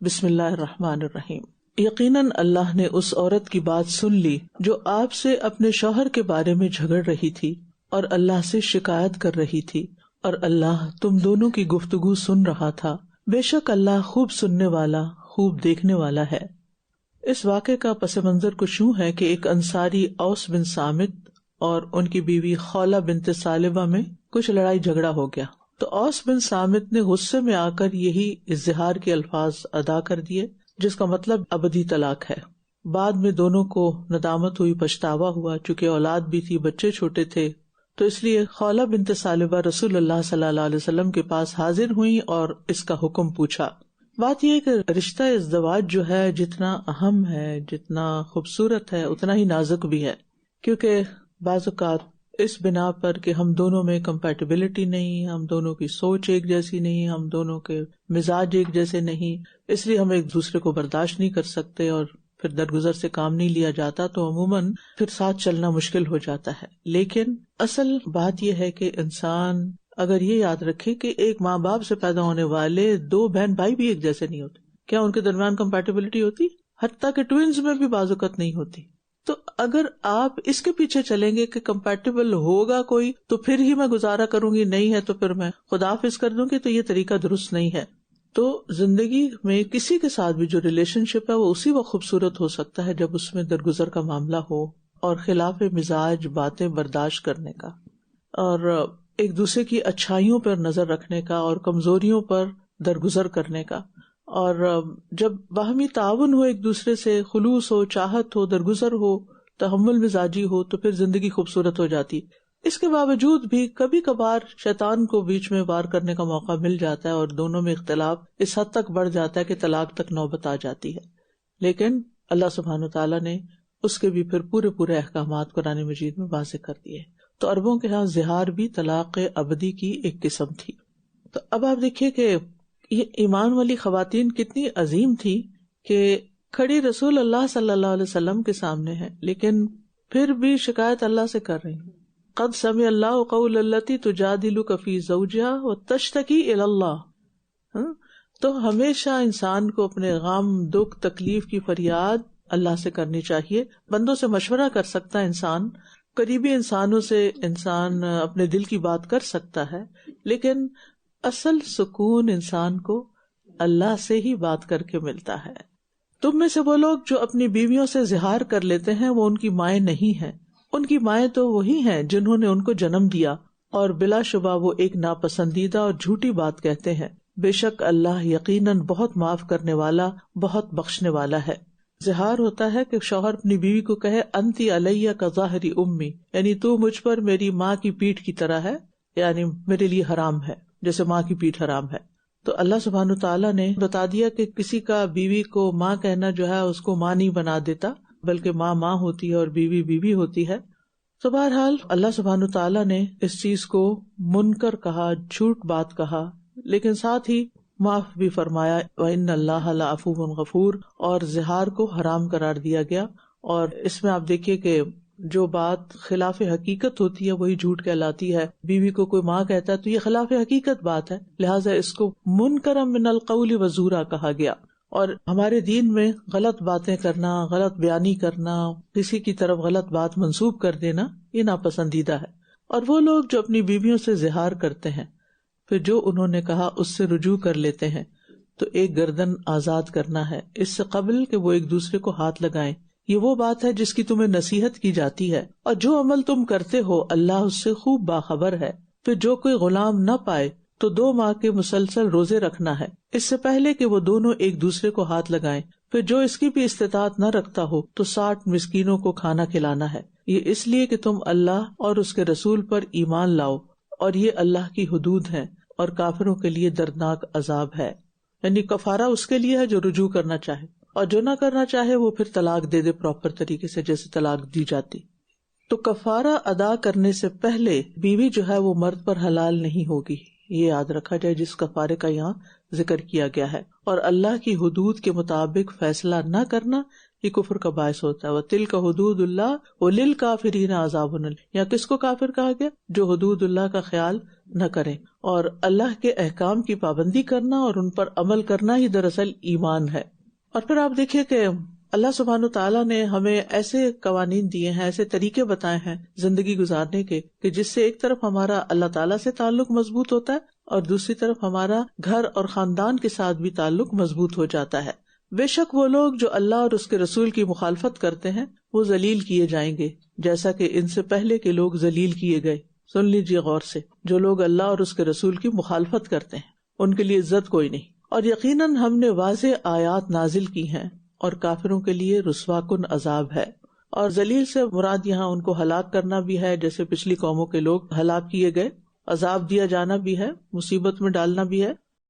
بسم اللہ الرحمن الرحیم۔ یقیناً اللہ نے اس عورت کی بات سن لی جو آپ سے اپنے شوہر کے بارے میں جھگڑ رہی تھی اور اللہ سے شکایت کر رہی تھی، اور اللہ تم دونوں کی گفتگو سن رہا تھا۔ بے شک اللہ خوب سننے والا، خوب دیکھنے والا ہے۔ اس واقعے کا پس منظر کچھ یوں ہے کہ ایک انصاری اوس بن صامت اور ان کی بیوی خولہ بنت ثعلبہ میں کچھ لڑائی جھگڑا ہو گیا، تو اوس بن صامت نے غصے میں آ کر یہی اظہار کے الفاظ ادا کر دیے جس کا مطلب ابدی طلاق ہے۔ بعد میں دونوں کو ندامت ہوئی، پچھتاوا ہوا، چونکہ اولاد بھی تھی، بچے چھوٹے تھے، تو اس لیے خولہ بنت ثعلبہ رسول اللہ صلی اللہ علیہ وسلم کے پاس حاضر ہوئی اور اس کا حکم پوچھا۔ بات یہ ہے کہ رشتہ ازدواج جو ہے جتنا اہم ہے، جتنا خوبصورت ہے، اتنا ہی نازک بھی ہے، کیونکہ بعض اوقات اس بنا پر کہ ہم دونوں میں کمپیٹیبلٹی نہیں، ہم دونوں کی سوچ ایک جیسی نہیں، ہم دونوں کے مزاج ایک جیسے نہیں، اس لیے ہم ایک دوسرے کو برداشت نہیں کر سکتے اور پھر درگزر سے کام نہیں لیا جاتا، تو عموماً پھر ساتھ چلنا مشکل ہو جاتا ہے۔ لیکن اصل بات یہ ہے کہ انسان اگر یہ یاد رکھے کہ ایک ماں باپ سے پیدا ہونے والے دو بہن بھائی بھی ایک جیسے نہیں ہوتے، کیا ان کے درمیان کمپیٹیبلٹی ہوتی؟ حتیٰ کہ ٹوئنز میں بھی بعض اوقات نہیں ہوتی۔ تو اگر آپ اس کے پیچھے چلیں گے کہ کمپیٹیبل ہوگا کوئی تو پھر ہی میں گزارا کروں گی، نہیں ہے تو پھر میں خدا حافظ کر دوں گی، تو یہ طریقہ درست نہیں ہے۔ تو زندگی میں کسی کے ساتھ بھی جو ریلیشن شپ ہے وہ اسی وقت خوبصورت ہو سکتا ہے جب اس میں درگزر کا معاملہ ہو اور خلاف مزاج باتیں برداشت کرنے کا، اور ایک دوسرے کی اچھائیوں پر نظر رکھنے کا اور کمزوریوں پر درگزر کرنے کا، اور جب باہمی تعاون ہو، ایک دوسرے سے خلوص ہو، چاہت ہو، درگزر ہو، تحمل مزاجی ہو، تو پھر زندگی خوبصورت ہو جاتی۔ اس کے باوجود بھی کبھی کبھار شیطان کو بیچ میں وار کرنے کا موقع مل جاتا ہے اور دونوں میں اختلاف اس حد تک بڑھ جاتا ہے کہ طلاق تک نوبت آ جاتی ہے، لیکن اللہ سبحانہ وتعالیٰ نے اس کے بھی پھر پورے احکامات قرآن مجید میں واضح کر دیے۔ تو عربوں کے ہاں زہار بھی طلاق ابدی کی ایک قسم تھی۔ تو اب آپ دیکھیے کہ یہ ایمان والی خواتین کتنی عظیم تھی کہ کھڑی رسول اللہ صلی اللہ علیہ وسلم کے سامنے ہے، لیکن پھر بھی شکایت اللہ سے کر رہی ہیں۔ قد سمع اللہ قول التی تجادلک فی زوجہا وتشتکی الی اللہ۔ تو ہمیشہ انسان کو اپنے غم، دکھ، تکلیف کی فریاد اللہ سے کرنی چاہیے۔ بندوں سے مشورہ کر سکتا ہے انسان، قریبی انسانوں سے انسان اپنے دل کی بات کر سکتا ہے، لیکن اصل سکون انسان کو اللہ سے ہی بات کر کے ملتا ہے۔ تم میں سے وہ لوگ جو اپنی بیویوں سے زہار کر لیتے ہیں وہ ان کی مائیں نہیں ہیں، ان کی مائیں تو وہی ہیں جنہوں نے ان کو جنم دیا، اور بلا شبہ وہ ایک ناپسندیدہ اور جھوٹی بات کہتے ہیں۔ بے شک اللہ یقیناً بہت معاف کرنے والا، بہت بخشنے والا ہے۔ زہار ہوتا ہے کہ شوہر اپنی بیوی کو کہے انتی علیہ کا ظاہری امی، یعنی تو مجھ پر میری ماں کی پیٹھ کی طرح ہے، یعنی میرے لیے حرام ہے جیسے ماں کی پیٹھ حرام ہے۔ تو اللہ سبحانہ تعالیٰ نے بتا دیا کہ کسی کا بیوی کو ماں کہنا جو ہے اس کو ماں نہیں بنا دیتا، بلکہ ماں ماں ہوتی ہے اور بیوی بیوی ہوتی ہے۔ تو بہرحال اللہ سبحانہ تعالیٰ نے اس چیز کو منکر کہا، جھوٹ بات کہا، لیکن ساتھ ہی معاف بھی فرمایا۔ وَإِنَّ اللَّهَ لَعَفُوٌّ غَفُورٌ، اور زہار کو حرام قرار دیا گیا۔ اور اس میں آپ دیکھیے کہ جو بات خلاف حقیقت ہوتی ہے وہی جھوٹ کہلاتی ہے۔ بیوی کو کوئی ماں کہتا ہے تو یہ خلاف حقیقت بات ہے، لہٰذا اس کو منکر من القول وزورا کہا گیا۔ اور ہمارے دین میں غلط باتیں کرنا، غلط بیانی کرنا، کسی کی طرف غلط بات منسوب کر دینا، یہ ناپسندیدہ ہے۔ اور وہ لوگ جو اپنی بیویوں سے زہار کرتے ہیں، پھر جو انہوں نے کہا اس سے رجوع کر لیتے ہیں، تو ایک گردن آزاد کرنا ہے اس سے قبل کہ وہ ایک دوسرے کو ہاتھ لگائیں۔ یہ وہ بات ہے جس کی تمہیں نصیحت کی جاتی ہے، اور جو عمل تم کرتے ہو اللہ اس سے خوب باخبر ہے۔ پھر جو کوئی غلام نہ پائے تو 2 ماہ کے مسلسل روزے رکھنا ہے اس سے پہلے کہ وہ دونوں ایک دوسرے کو ہاتھ لگائیں۔ پھر جو اس کی بھی استطاعت نہ رکھتا ہو تو 60 مسکینوں کو کھانا کھلانا ہے، یہ اس لیے کہ تم اللہ اور اس کے رسول پر ایمان لاؤ، اور یہ اللہ کی حدود ہیں، اور کافروں کے لیے دردناک عذاب ہے۔ یعنی کفارہ اس کے لیے ہے جو رجوع کرنا چاہے، اور جو نہ کرنا چاہے وہ پھر طلاق دے دے پراپر طریقے سے جیسے طلاق دی جاتی۔ تو کفارہ ادا کرنے سے پہلے بیوی جو ہے وہ مرد پر حلال نہیں ہوگی، یہ یاد رکھا جائے جس کفارے کا یہاں ذکر کیا گیا ہے۔ اور اللہ کی حدود کے مطابق فیصلہ نہ کرنا یہ کفر کا باعث ہوتا ہے. وَتِلْكَ حُدُودُ اللَّهِ وَلِلْكَافِرِينَ عَذَابٌ أَلِيمٌ. یا کس کو کافر کہا گیا؟ جو حدود اللہ کا خیال نہ کریں. اور اللہ کے احکام کی پابندی کرنا اور ان پر عمل کرنا ہی دراصل ایمان ہے. اور پھر آپ دیکھیے کہ اللہ سبحانہ تعالیٰ نے ہمیں ایسے قوانین دیے ہیں، ایسے طریقے بتائے ہیں زندگی گزارنے کے، کہ جس سے ایک طرف ہمارا اللہ تعالیٰ سے تعلق مضبوط ہوتا ہے اور دوسری طرف ہمارا گھر اور خاندان کے ساتھ بھی تعلق مضبوط ہو جاتا ہے. بے شک وہ لوگ جو اللہ اور اس کے رسول کی مخالفت کرتے ہیں وہ ذلیل کیے جائیں گے، جیسا کہ ان سے پہلے کے لوگ ذلیل کیے گئے. سن لیجیے غور سے، جو لوگ اللہ اور اس کے رسول کی مخالفت کرتے ہیں ان کے لیے عزت کوئی نہیں. اور یقیناً ہم نے واضح آیات نازل کی ہیں اور کافروں کے لیے رسوا کن عذاب ہے. اور ذلیل سے مراد یہاں ان کو ہلاک کرنا بھی ہے، جیسے پچھلی قوموں کے لوگ ہلاک کیے گئے. عذاب دیا جانا بھی ہے، مصیبت میں ڈالنا بھی ہے.